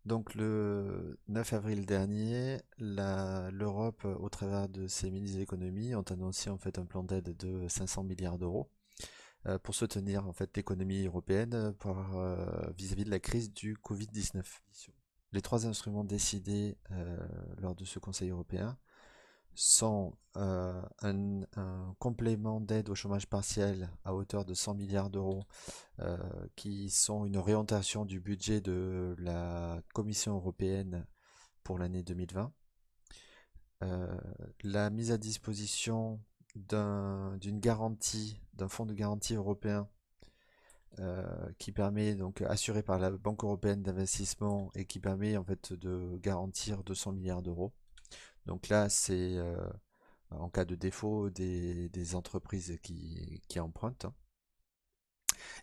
Donc le 9 avril dernier, l'Europe, au travers de ses ministres de l'économie, ont annoncé en fait un plan d'aide de 500 milliards d'euros pour soutenir en fait l'économie européenne vis-à-vis de la crise du Covid-19. Les trois instruments décidés lors de ce Conseil européen sont un complément d'aide au chômage partiel à hauteur de 100 milliards d'euros euh, qui sont une orientation du budget de la Commission européenne pour l'année 2020. Euh, la mise à disposition d'une garantie, d'un fonds de garantie européen qui permet donc assuré par la Banque européenne d'investissement et qui permet en fait de garantir 200 milliards d'euros. Donc là, c'est en cas de défaut des entreprises qui empruntent.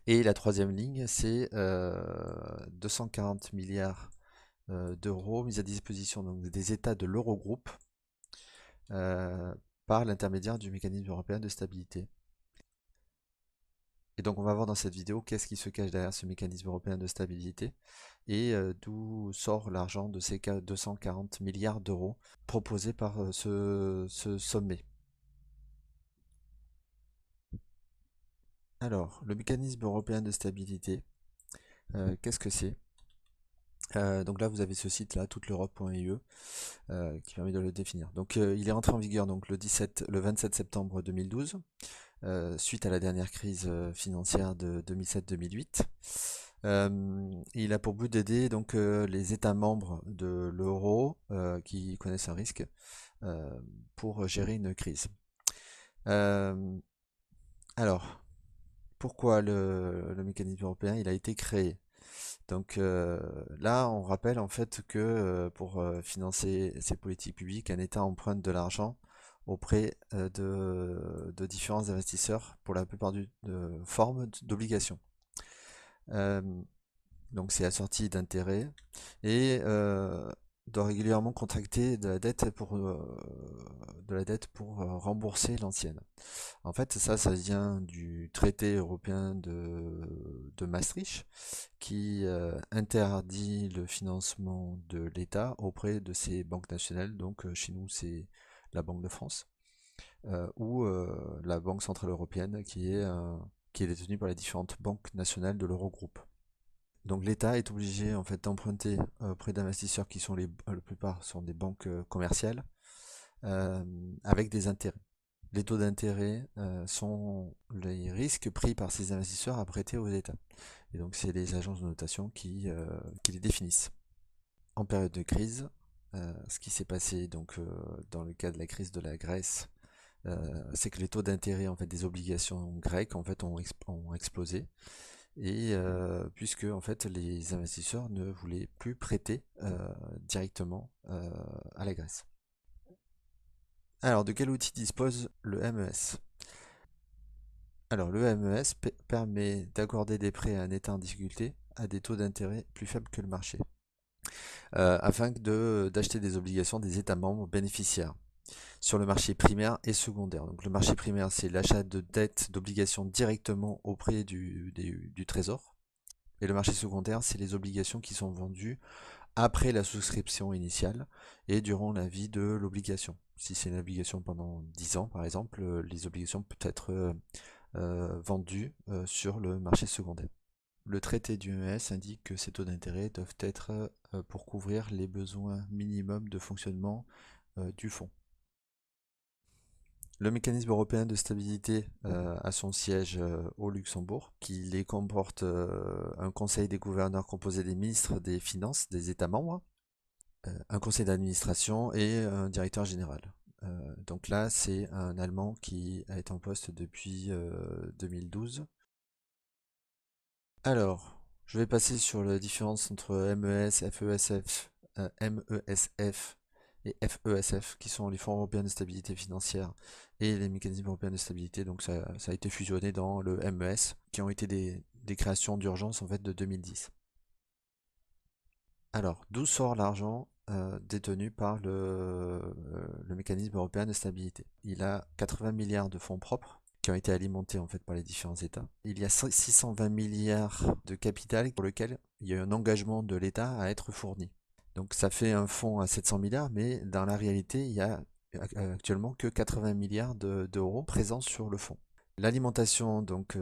Et la troisième ligne, c'est 240 milliards d'euros mis à disposition donc, des États de l'Eurogroupe euh, par l'intermédiaire du mécanisme européen de stabilité. Et donc on va voir dans cette vidéo qu'est-ce qui se cache derrière ce mécanisme européen de stabilité et d'où sort l'argent de ces 240 milliards d'euros proposés par ce sommet. Alors, le mécanisme européen de stabilité, qu'est-ce que c'est? Donc là, vous avez ce site-là, touteleurope.eu, qui permet de le définir. Donc, il est entré en vigueur donc, le 27 septembre 2012, suite à la dernière crise financière de 2007-2008. Il a pour but d'aider donc les États membres de l'euro qui connaissent un risque euh, pour gérer une crise. Euh, alors, pourquoi le mécanisme européen il a été créé? Donc là, on rappelle en fait que pour financer ces politiques publiques, un État emprunte de l'argent auprès de différents investisseurs pour la plupart de formes d'obligations. Euh, donc c'est assorti d'intérêts et doit régulièrement contracter de la dette pour rembourser l'ancienne. En fait, ça vient du traité européen de Maastricht qui interdit le financement de l'État auprès de ses banques nationales. Donc chez nous, c'est la Banque de France ou la Banque centrale européenne qui est détenue par les différentes banques nationales de l'Eurogroupe. Donc l'État est obligé en fait d'emprunter auprès d'investisseurs qui sont la plupart sont des banques commerciales euh, avec des intérêts. Les taux d'intérêt sont les risques pris par ces investisseurs à prêter aux États. Et donc c'est les agences de notation qui les définissent. En période de crise, ce qui s'est passé donc dans le cas de la crise de la Grèce, c'est que les taux d'intérêt en fait des obligations grecques en fait ont explosé et puisque en fait les investisseurs ne voulaient plus prêter directement à la Grèce. Alors de quel outil dispose le MES? Alors le MES permet d'accorder des prêts à un État en difficulté à des taux d'intérêt plus faibles que le marché, afin d'acheter des obligations des États membres bénéficiaires sur le marché primaire et secondaire. Donc le marché primaire, c'est l'achat de dettes, d'obligations directement auprès du Trésor. Et le marché secondaire, c'est les obligations qui sont vendues après la souscription initiale et durant la vie de l'obligation. Si c'est une obligation pendant 10 ans, par exemple, les obligations peuvent être vendues sur le marché secondaire. Le traité du MES indique que ces taux d'intérêt doivent être pour couvrir les besoins minimums de fonctionnement du fonds. Le mécanisme européen de stabilité a son siège au Luxembourg, qui les comporte un conseil des gouverneurs composé des ministres des Finances des États membres, un conseil d'administration et un directeur général. Donc là, c'est un Allemand qui a été en poste depuis 2012. Alors, je vais passer sur la différence entre MES, FESF, MESF et FESF, qui sont les fonds européens de stabilité financière et les mécanismes européens de stabilité. Donc ça a été fusionné dans le MES, qui ont été des créations d'urgence en fait de 2010. Alors, d'où sort l'argent détenu par le mécanisme européen de stabilité? Il a 80 milliards de fonds propres qui ont été alimentés en fait par les différents États. Il y a 620 milliards de capital pour lequel il y a un engagement de l'État à être fourni. Donc ça fait un fonds à 700 milliards, mais dans la réalité, il y a actuellement que 80 milliards d'euros présents sur le fonds. L'alimentation, donc,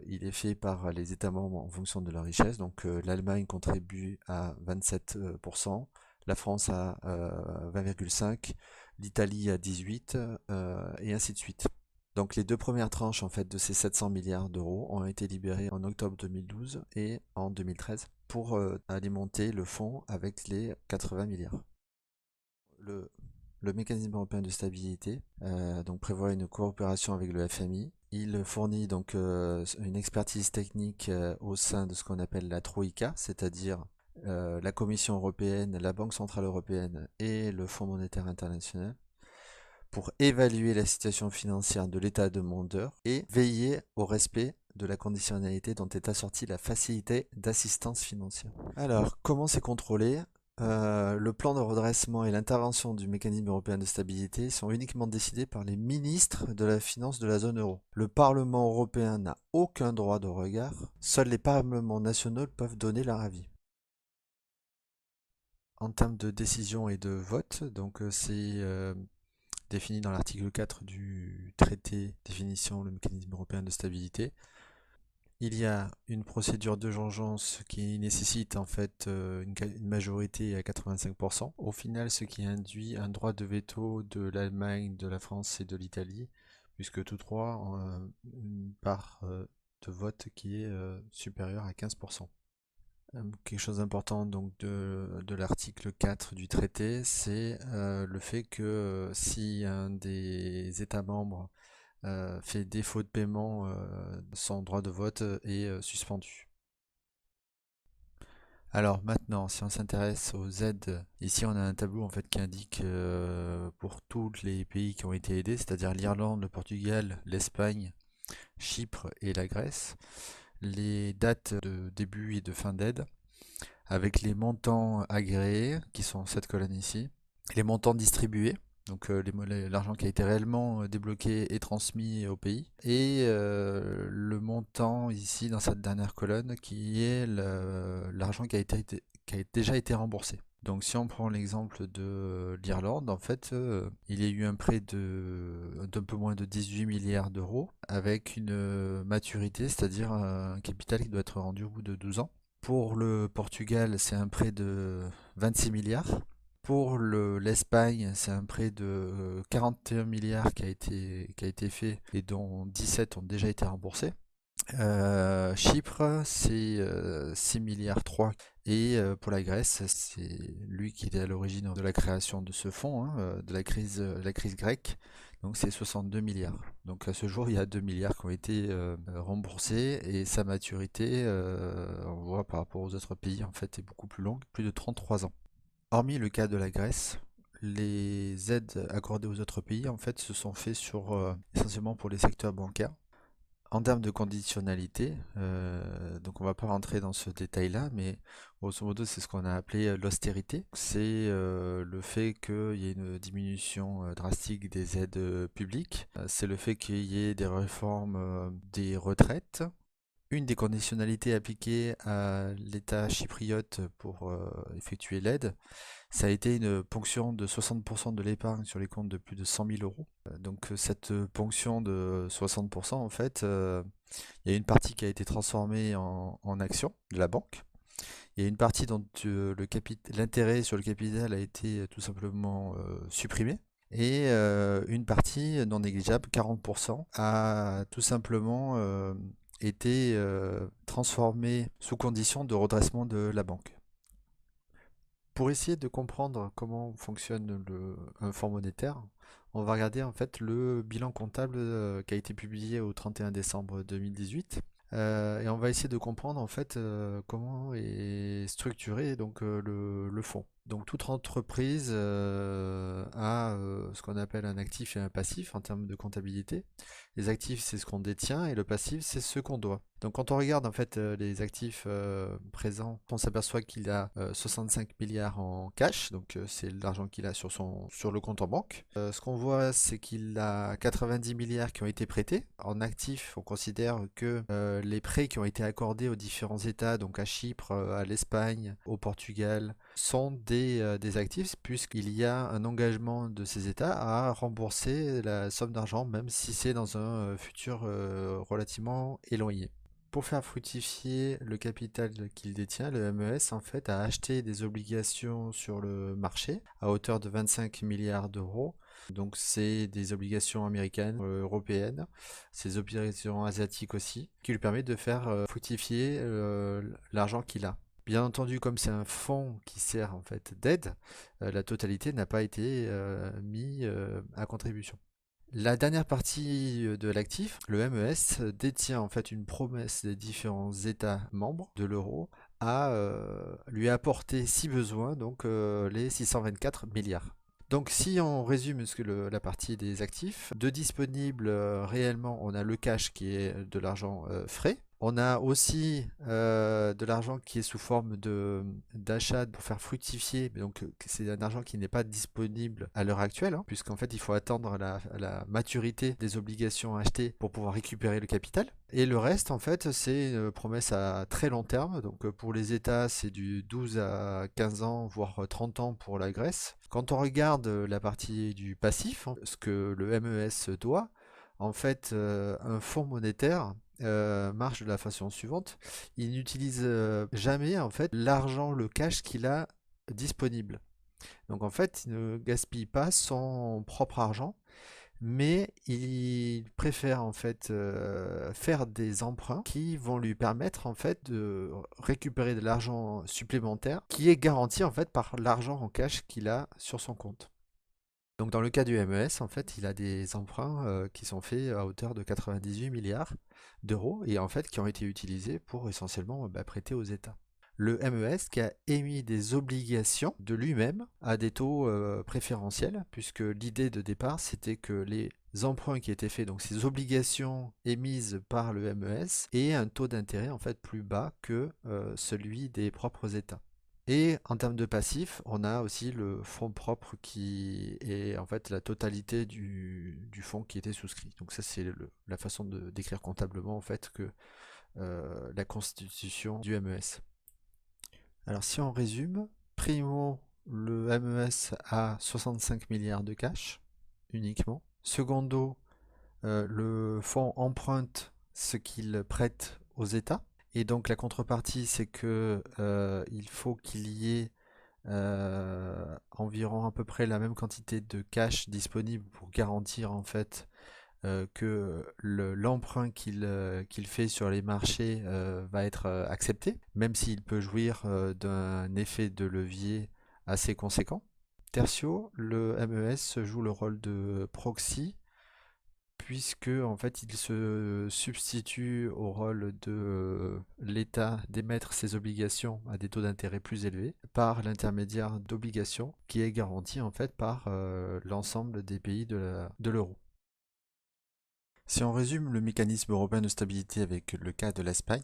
il est fait par les États membres en fonction de leur richesse. Donc, l'Allemagne contribue à 27%, la France à 20,5%, l'Italie à 18%, et ainsi de suite. Donc, les deux premières tranches en fait de ces 700 milliards d'euros ont été libérées en octobre 2012 et en 2013 pour alimenter le fonds avec les 80 milliards. Le, le mécanisme européen de stabilité donc prévoit une coopération avec le FMI. Il fournit donc une expertise technique au sein de ce qu'on appelle la Troïka, c'est-à-dire la Commission européenne, la Banque centrale européenne et le Fonds monétaire international, pour évaluer la situation financière de l'État demandeur et veiller au respect de la conditionnalité dont est assortie la facilité d'assistance financière. Alors, comment c'est contrôlé? Le plan de redressement et l'intervention du mécanisme européen de stabilité sont uniquement décidés par les ministres de la finance de la zone euro. Le Parlement européen n'a aucun droit de regard, seuls les parlements nationaux peuvent donner leur avis. En termes de décision et de vote, donc c'est défini dans l'article 4 du traité définissant le mécanisme européen de stabilité. Il y a une procédure d'urgence qui nécessite en fait une majorité à 85%. Au final, ce qui induit un droit de veto de l'Allemagne, de la France et de l'Italie, puisque tous trois ont une part de vote qui est supérieure à 15%. Quelque chose d'important donc de l'article 4 du traité, c'est le fait que si un des États membres fait défaut de paiement, son droit de vote est suspendu. Alors maintenant, si on s'intéresse aux aides, ici on a un tableau en fait qui indique pour tous les pays qui ont été aidés, c'est-à-dire l'Irlande, le Portugal, l'Espagne, Chypre et la Grèce, les dates de début et de fin d'aide, avec les montants agréés, qui sont cette colonne ici, les montants distribués, donc l'argent qui a été réellement débloqué et transmis au pays, et le montant ici dans cette dernière colonne qui est l'argent qui a déjà été remboursé. Donc si on prend l'exemple de l'Irlande, en fait, il y a eu un prêt d'un peu moins de 18 milliards d'euros avec une maturité, c'est-à-dire un capital qui doit être rendu au bout de 12 ans. Pour le Portugal, c'est un prêt de 26 milliards. Pour l'Espagne, c'est un prêt de 41 milliards qui a été fait et dont 17 ont déjà été remboursés. Chypre, c'est 6 milliards 3. Et pour la Grèce, c'est lui qui était à l'origine de la création de ce fonds, hein, de la crise grecque. Donc c'est 62 milliards. Donc à ce jour, il y a 2 milliards qui ont été remboursés et sa maturité, on voit par rapport aux autres pays, en fait, est beaucoup plus longue, plus de 33 ans. Hormis le cas de la Grèce, les aides accordées aux autres pays, en fait, se sont faits sur essentiellement pour les secteurs bancaires. En termes de conditionnalité, donc on va pas rentrer dans ce détail-là, mais grosso modo, c'est ce qu'on a appelé l'austérité. C'est le fait qu'il y ait une diminution drastique des aides publiques. C'est le fait qu'il y ait des réformes des retraites. Une des conditionnalités appliquées à l'État chypriote pour effectuer l'aide, ça a été une ponction de 60% de l'épargne sur les comptes de plus de 100 000 euros. Donc cette ponction de 60%, en fait, il y a une partie qui a été transformée en actions de la banque. Il y a une partie dont l'intérêt sur le capital a été tout simplement supprimé. Et une partie non négligeable, 40%, a tout simplement été transformée sous condition de redressement de la banque. Pour essayer de comprendre comment fonctionne un fonds monétaire, on va regarder en fait le bilan comptable qui a été publié au 31 décembre 2018. Et on va essayer de comprendre en fait comment est structuré donc le fonds. Donc toute entreprise a ce qu'on appelle un actif et un passif en termes de comptabilité. Les actifs, c'est ce qu'on détient et le passif, c'est ce qu'on doit. Donc quand on regarde en fait les actifs présents, on s'aperçoit qu'il a 65 milliards en cash, donc c'est l'argent qu'il a sur le compte en banque. Ce qu'on voit, c'est qu'il a 90 milliards qui ont été prêtés. En actifs, on considère que les prêts qui ont été accordés aux différents États, donc à Chypre, à l'Espagne, au Portugal, sont des actifs puisqu'il y a un engagement de ces États à rembourser la somme d'argent, même si c'est dans un futur relativement éloigné. Pour faire fructifier le capital qu'il détient, le MES en fait a acheté des obligations sur le marché à hauteur de 25 milliards d'euros. Donc c'est des obligations américaines, européennes, ces obligations asiatiques aussi, qui lui permettent de faire fructifier l'argent qu'il a. Bien entendu, comme c'est un fonds qui sert en fait d'aide, la totalité n'a pas été mise à contribution. La dernière partie de l'actif, le MES, détient en fait une promesse des différents États membres de l'euro à lui apporter, si besoin, donc les 624 milliards. Donc si on résume la partie des actifs, de disponibles réellement, on a le cash qui est de l'argent frais. On a aussi de l'argent qui est sous forme d'achat pour faire fructifier, mais donc c'est un argent qui n'est pas disponible à l'heure actuelle, hein, puisqu'en fait il faut attendre la maturité des obligations achetées pour pouvoir récupérer le capital. Et le reste, en fait, c'est une promesse à très long terme. Donc pour les États, c'est du 12 à 15 ans, voire 30 ans pour la Grèce. Quand on regarde la partie du passif, hein, ce que le MES doit, en fait, un fonds monétaire marche de la façon suivante. Il n'utilise jamais en fait l'argent, le cash qu'il a disponible. Donc en fait, il ne gaspille pas son propre argent, mais il préfère en fait faire des emprunts qui vont lui permettre en fait de récupérer de l'argent supplémentaire qui est garanti en fait par l'argent en cash qu'il a sur son compte. Donc dans le cas du MES, en fait, il a des emprunts qui sont faits à hauteur de 98 milliards d'euros et en fait qui ont été utilisés pour essentiellement prêter aux États. Le MES qui a émis des obligations de lui-même à des taux préférentiels, puisque l'idée de départ c'était que les emprunts qui étaient faits, donc ces obligations émises par le MES, aient un taux d'intérêt en fait plus bas que celui des propres États. Et en termes de passif, on a aussi le fonds propre qui est en fait la totalité du fonds qui était souscrit. Donc ça c'est la façon de décrire comptablement en fait que la constitution du MES. Alors si on résume, primo, le MES a 65 milliards de cash uniquement. Secondo, le fonds emprunte ce qu'il prête aux États. Et donc la contrepartie, c'est que il faut qu'il y ait environ à peu près la même quantité de cash disponible pour garantir en fait que l'emprunt qu'il fait sur les marchés va être accepté, même s'il peut jouir d'un effet de levier assez conséquent. Tertio, le MES joue le rôle de proxy puisque en fait il se substitue au rôle de l'État d'émettre ses obligations à des taux d'intérêt plus élevés par l'intermédiaire d'obligations qui est garanti en fait par l'ensemble des pays de l'euro. Si on résume le mécanisme européen de stabilité avec le cas de l'Espagne,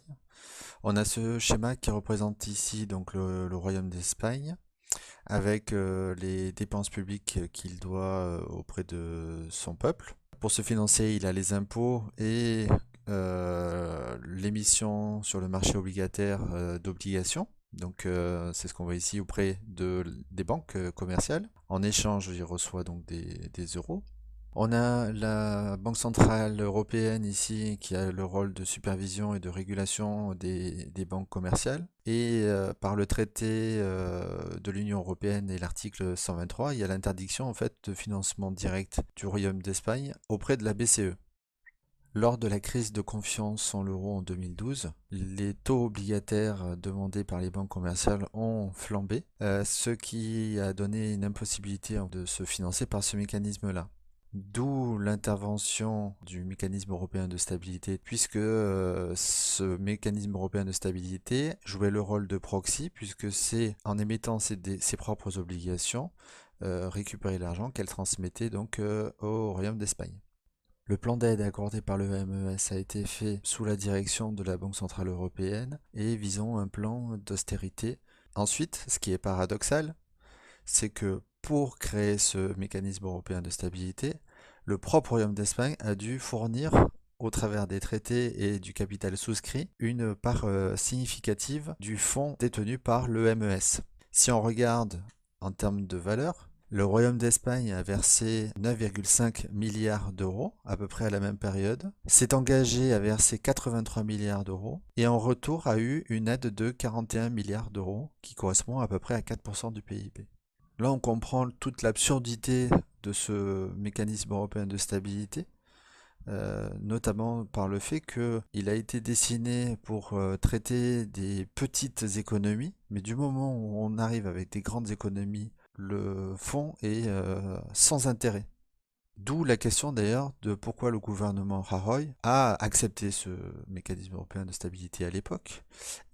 on a ce schéma qui représente ici donc le Royaume d'Espagne avec les dépenses publiques qu'il doit auprès de son peuple. Pour se financer, il a les impôts et l'émission sur le marché obligataire d'obligations. Donc c'est ce qu'on voit ici auprès des banques commerciales. En échange, il reçoit donc des euros. On a la Banque centrale européenne ici qui a le rôle de supervision et de régulation des banques commerciales. Et par le traité de l'Union européenne et l'article 123, il y a l'interdiction en fait de financement direct du Royaume d'Espagne auprès de la BCE. Lors de la crise de confiance en l'euro en 2012, les taux obligataires demandés par les banques commerciales ont flambé, ce qui a donné une impossibilité de se financer par ce mécanisme-là. D'où l'intervention du mécanisme européen de stabilité, puisque ce mécanisme européen de stabilité jouait le rôle de proxy, puisque c'est en émettant ses propres obligations, récupérer l'argent qu'elle transmettait donc au Royaume d'Espagne. Le plan d'aide accordé par le MES a été fait sous la direction de la Banque Centrale Européenne et visant un plan d'austérité. Ensuite, ce qui est paradoxal, c'est que pour créer ce mécanisme européen de stabilité, le propre Royaume d'Espagne a dû fournir, au travers des traités et du capital souscrit, une part significative du fonds détenu par le MES. Si on regarde en termes de valeur, le Royaume d'Espagne a versé 9,5 milliards d'euros, à peu près à la même période, s'est engagé à verser 83 milliards d'euros, et en retour a eu une aide de 41 milliards d'euros, qui correspond à peu près à 4% du PIB. Là, on comprend toute l'absurdité de ce mécanisme européen de stabilité, notamment par le fait qu'il a été dessiné pour traiter des petites économies, mais du moment où on arrive avec des grandes économies, le fonds est sans intérêt. D'où la question d'ailleurs de pourquoi le gouvernement Rajoy a accepté ce mécanisme européen de stabilité à l'époque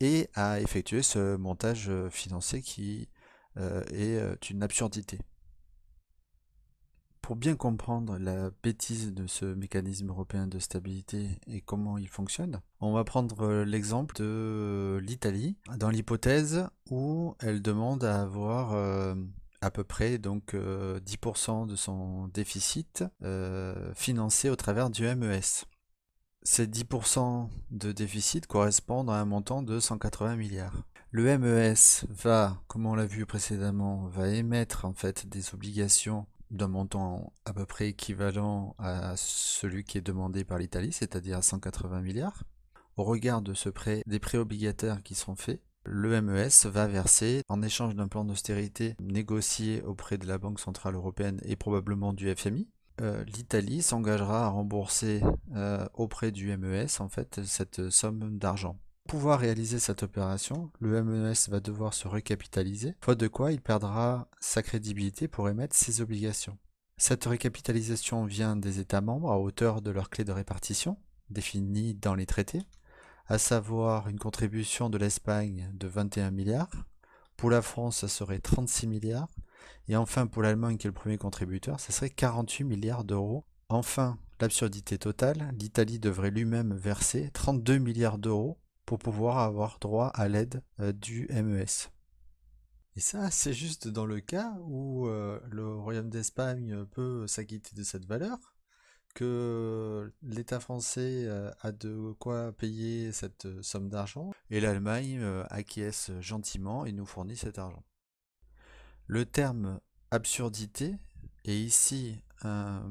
et a effectué ce montage financier qui est une absurdité. Pour bien comprendre la bêtise de ce mécanisme européen de stabilité et comment il fonctionne, on va prendre l'exemple de l'Italie, dans l'hypothèse où elle demande à avoir à peu près donc 10% de son déficit financé au travers du MES. Ces 10% de déficit correspondent à un montant de 180 milliards. Le MES va, comme on l'a vu précédemment, va émettre en fait des obligations d'un montant à peu près équivalent à celui qui est demandé par l'Italie, c'est-à-dire 180 milliards. Au regard de ce prêt, des prêts obligataires qui sont faits, le MES va verser, en échange d'un plan d'austérité négocié auprès de la Banque Centrale Européenne et probablement du FMI, l'Italie s'engagera à rembourser auprès du MES en fait cette somme d'argent. Pour pouvoir réaliser cette opération, le MES va devoir se recapitaliser, faute de quoi il perdra sa crédibilité pour émettre ses obligations. Cette recapitalisation vient des États membres à hauteur de leur clé de répartition, définie dans les traités, à savoir une contribution de l'Espagne de 21 milliards, pour la France ça serait 36 milliards, et enfin pour l'Allemagne qui est le premier contributeur, ça serait 48 milliards d'euros. Enfin, l'absurdité totale, l'Italie devrait lui-même verser 32 milliards d'euros pour pouvoir avoir droit à l'aide du MES. Et ça, c'est juste dans le cas où le Royaume d'Espagne peut s'acquitter de cette valeur, que l'État français a de quoi payer cette somme d'argent, et l'Allemagne acquiesce gentiment et nous fournit cet argent. Le terme absurdité est ici un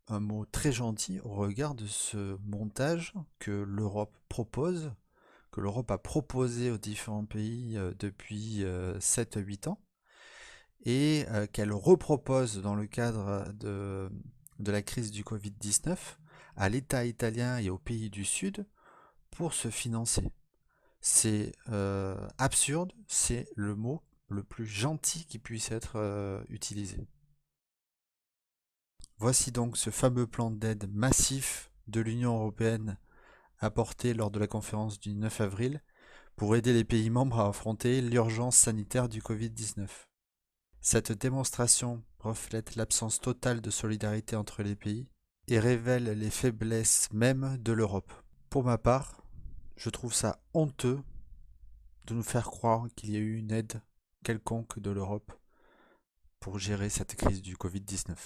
mot très gentil au regard de ce montage que l'Europe propose, que l'Europe a proposé aux différents pays depuis 7 à 8 ans, et qu'elle repropose dans le cadre de la crise du Covid-19 à l'État italien et aux pays du Sud pour se financer. C'est absurde, c'est le mot le plus gentil qui puisse être utilisé. Voici donc ce fameux plan d'aide massif de l'Union européenne apporté lors de la conférence du 9 avril pour aider les pays membres à affronter l'urgence sanitaire du Covid-19. Cette démonstration reflète l'absence totale de solidarité entre les pays et révèle les faiblesses mêmes de l'Europe. Pour ma part, je trouve ça honteux de nous faire croire qu'il y a eu une aide quelconque de l'Europe pour gérer cette crise du Covid-19.